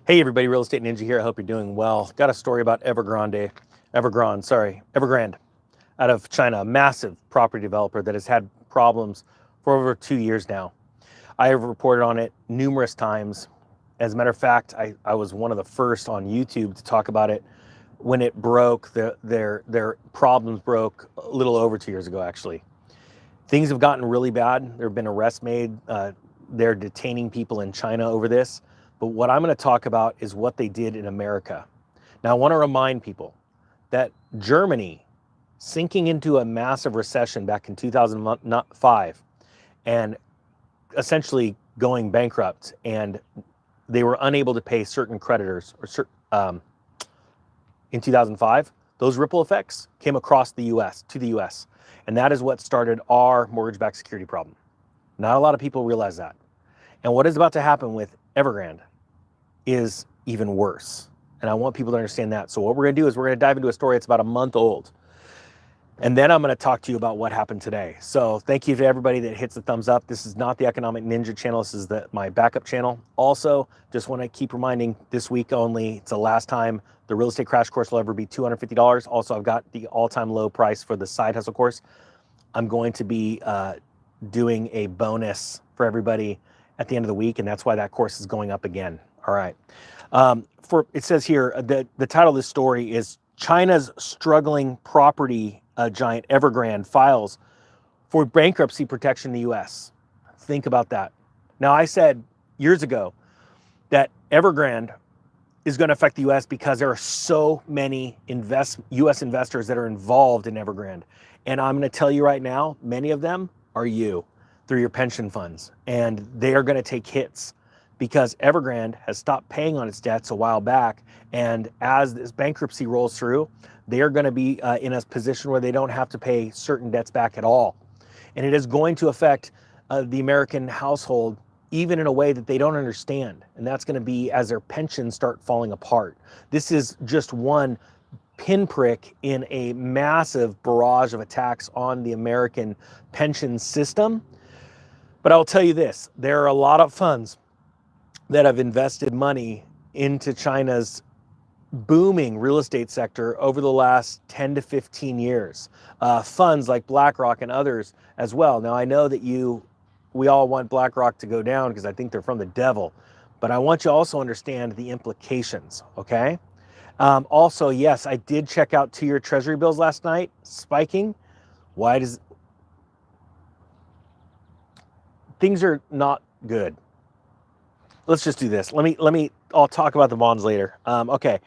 Hey everybody, Real Estate Ninja here. I hope you're doing well. Got a story about Evergrande, Evergrande, out of China, a massive property developer that has had problems for over 2 years now. I have reported on it numerous times. As a matter of fact, I was one of the first on YouTube to talk about it when it broke. Their problems broke a little over 2 years ago, actually. Things have gotten really bad. There have been arrests made. They're detaining people in China over this. But what I'm going to talk about is what they did in America. Now, I want to remind people that Germany, sinking into a massive recession back in 2005 and essentially going bankrupt, and they were unable to pay certain creditors in 2005, those ripple effects came across the US, to the US. And that is what started our mortgage-backed security problem. Not a lot of people realize that. And what is about to happen with Evergrande is even worse. And I want people to understand that. So what we're going to do is we're going to dive into a story that's about a month old. And then I'm going to talk to you about what happened today. So thank you to everybody that hits the thumbs up. This is not the Economic Ninja channel. This is my backup channel. Also, just want to keep reminding, this week only, it's the last time the real estate crash course will ever be $250. Also, I've got the all-time low price for the side hustle course. I'm going to be doing a bonus for everybody at the end of the week, and that's why that course is going up again. All right. It says here that the title of this story is China's struggling property giant Evergrande files for bankruptcy protection in the U.S. Think about that. Now, I said years ago that Evergrande is going to affect the U.S. because there are so many U.S. investors that are involved in Evergrande. And I'm going to tell you right now, many of them are you through your pension funds. And they are going to take hits because Evergrande has stopped paying on its debts a while back. And as this bankruptcy rolls through, they are going to be in a position where they don't have to pay certain debts back at all. And it is going to affect the American household even in a way that they don't understand. And that's going to be as their pensions start falling apart. This is just one pinprick in a massive barrage of attacks on the American pension system. But I'll tell you this, there are a lot of funds that have invested money into China's booming real estate sector over the last 10 to 15 years. Funds like BlackRock and others as well. Now, I know that we all want BlackRock to go down because I think they're from the devil, but I want you to also understand the implications, okay? Also, yes, I did check out 2-year Treasury bills last night, spiking. Things are not good. Let's just do this. I'll talk about the bonds later. Okay.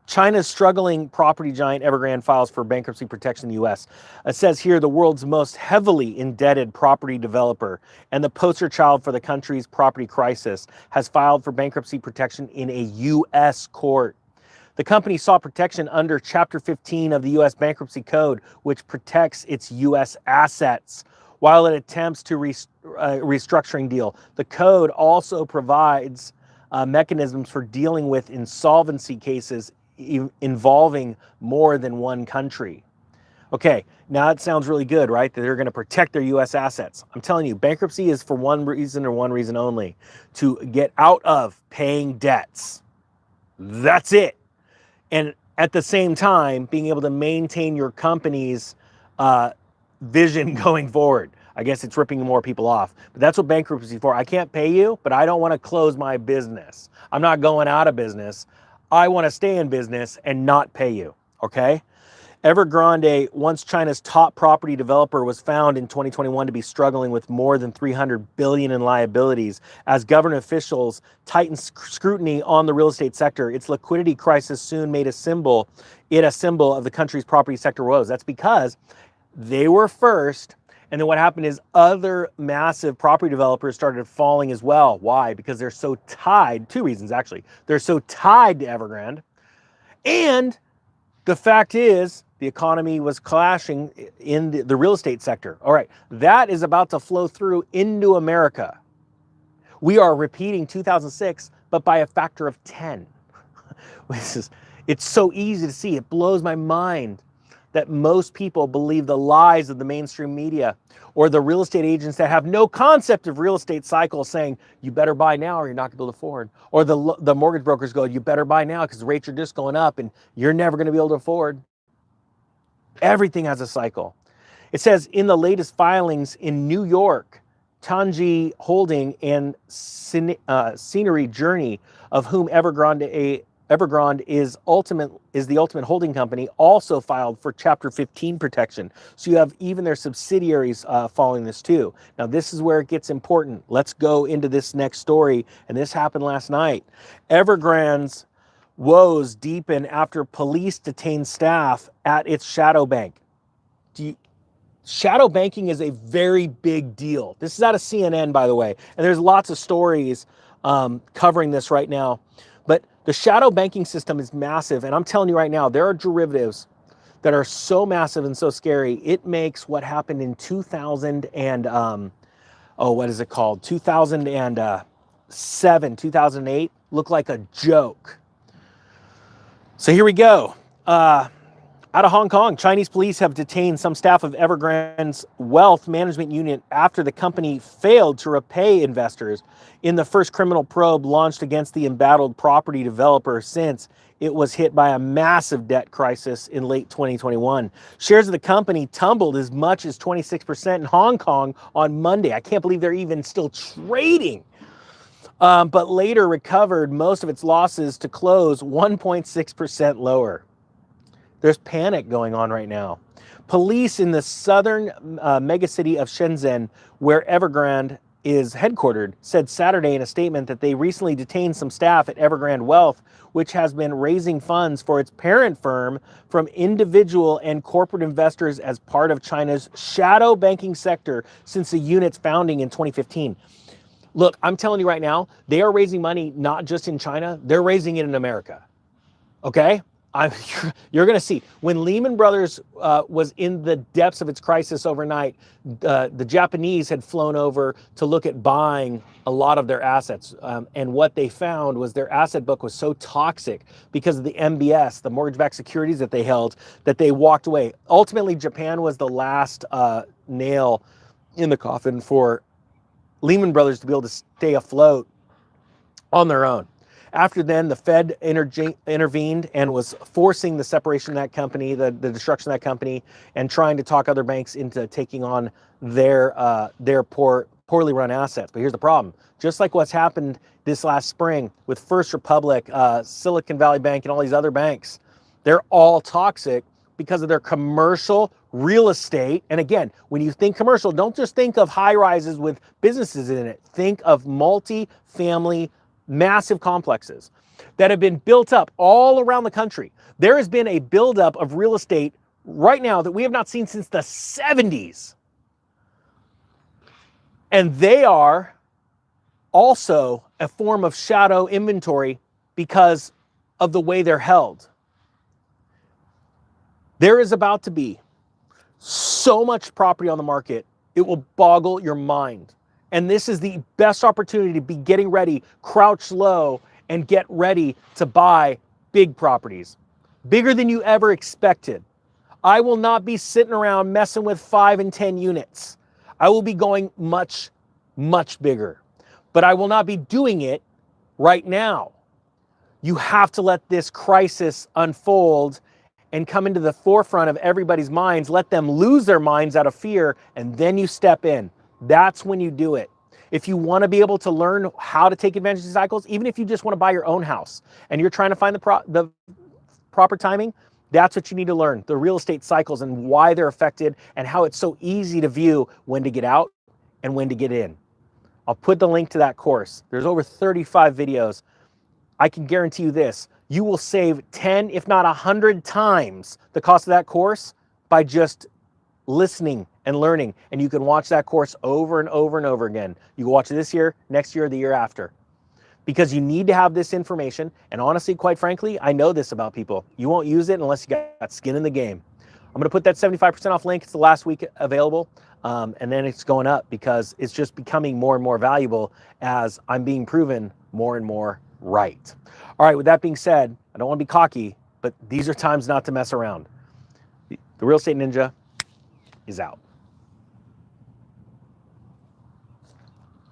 China's struggling property giant Evergrande files for bankruptcy protection in the U.S. It says here the world's most heavily indebted property developer and the poster child for the country's property crisis has filed for bankruptcy protection in a U.S. court. The company sought protection under Chapter 15 of the U.S. Bankruptcy Code, which protects its U.S. assets while it attempts to restructuring deal. The code also provides mechanisms for dealing with insolvency cases involving more than one country. Okay, now it sounds really good, right? That they're going to protect their U.S. assets. I'm telling you, bankruptcy is for one reason and one reason only, to get out of paying debts. That's it. And at the same time, being able to maintain your company's vision going forward. I guess it's ripping more people off, but that's what bankruptcy is for. I can't pay you, but I don't want to close my business. I'm not going out of business. I want to stay in business and not pay you, okay? Evergrande, once China's top property developer, was found in 2021 to be struggling with more than $300 billion in liabilities. As government officials tightened scrutiny on the real estate sector, its liquidity crisis soon made a symbol of the country's property sector woes. That's because they were first, and then what happened is other massive property developers started falling as well. Why? Because they're so tied, 2 reasons actually. They're so tied to Evergrande, and the fact is the economy was clashing in the real estate sector. All right, that is about to flow through into America. We are repeating 2006, but by a factor of 10. It's so easy to see. It blows my mind that most people believe the lies of the mainstream media or the real estate agents that have no concept of real estate cycles saying, you better buy now or you're not gonna be able to afford. Or the mortgage brokers go, you better buy now because rates are just going up and you're never gonna be able to afford. Everything has a cycle. It says in the latest filings in New York, Tanji Holding and Scenery Journey, of whom Evergrande is the ultimate holding company, also filed for Chapter 15 protection. So you have even their subsidiaries following this too. Now this is where it gets important. Let's go into this next story, and this happened last night. Evergrande's woes deepen after police detain staff at its shadow bank. Shadow banking is a very big deal. This is out of CNN, by the way, and there's lots of stories covering this right now. But the shadow banking system is massive, and I'm telling you right now, there are derivatives that are so massive and so scary. It makes what happened in 2000 and what is it called? 2007, 2008 look like a joke. So here we go. Out of Hong Kong, Chinese police have detained some staff of Evergrande's wealth management unit after the company failed to repay investors in the first criminal probe launched against the embattled property developer since it was hit by a massive debt crisis in late 2021. Shares of the company tumbled as much as 26% in Hong Kong on Monday. I can't believe they're even still trading. But later recovered most of its losses to close 1.6% lower. There's panic going on right now. Police in the southern megacity of Shenzhen, where Evergrande is headquartered, said Saturday in a statement that they recently detained some staff at Evergrande Wealth, which has been raising funds for its parent firm from individual and corporate investors as part of China's shadow banking sector since the unit's founding in 2015. Look, I'm telling you right now, they are raising money not just in China, they're raising it in America. Okay? You're going to see. When Lehman Brothers was in the depths of its crisis overnight, the Japanese had flown over to look at buying a lot of their assets. And what they found was their asset book was so toxic because of the MBS, the mortgage-backed securities that they held, that they walked away. Ultimately, Japan was the last nail in the coffin for Lehman Brothers to be able to stay afloat on their own. After then, the Fed intervened and was forcing the separation of that company, the destruction of that company, and trying to talk other banks into taking on their poorly run assets. But here's the problem. Just like what's happened this last spring with First Republic, Silicon Valley Bank, and all these other banks, they're all toxic because of their commercial real estate. And again, when you think commercial, don't just think of high rises with businesses in it. Think of multi-family massive complexes that have been built up all around the country. There has been a buildup of real estate right now that we have not seen since the 70s. And they are also a form of shadow inventory because of the way they're held. There is about to be so much property on the market, it will boggle your mind. And this is the best opportunity to be getting ready, crouch low, and get ready to buy big properties. Bigger than you ever expected. I will not be sitting around messing with 5 and 10 units. I will be going much, much bigger. But I will not be doing it right now. You have to let this crisis unfold and come into the forefront of everybody's minds, let them lose their minds out of fear, and then you step in. That's when you do it. If you want to be able to learn how to take advantage of these cycles, even if you just want to buy your own house and you're trying to find the proper timing, that's what you need to learn. The real estate cycles and why they're affected and how it's so easy to view when to get out and when to get in. I'll put the link to that course. There's over 35 videos. I can guarantee you this, you will save 10, if not 100 times the cost of that course by just listening and learning. And you can watch that course over and over and over again. You can watch it this year, next year, the year after. Because you need to have this information. And honestly, quite frankly, I know this about people. You won't use it unless you got skin in the game. I'm going to put that 75% off link. It's the last week available. And then it's going up because it's just becoming more and more valuable as I'm being proven more and more right. All right, with that being said, I don't want to be cocky, but these are times not to mess around. The real estate ninja is out.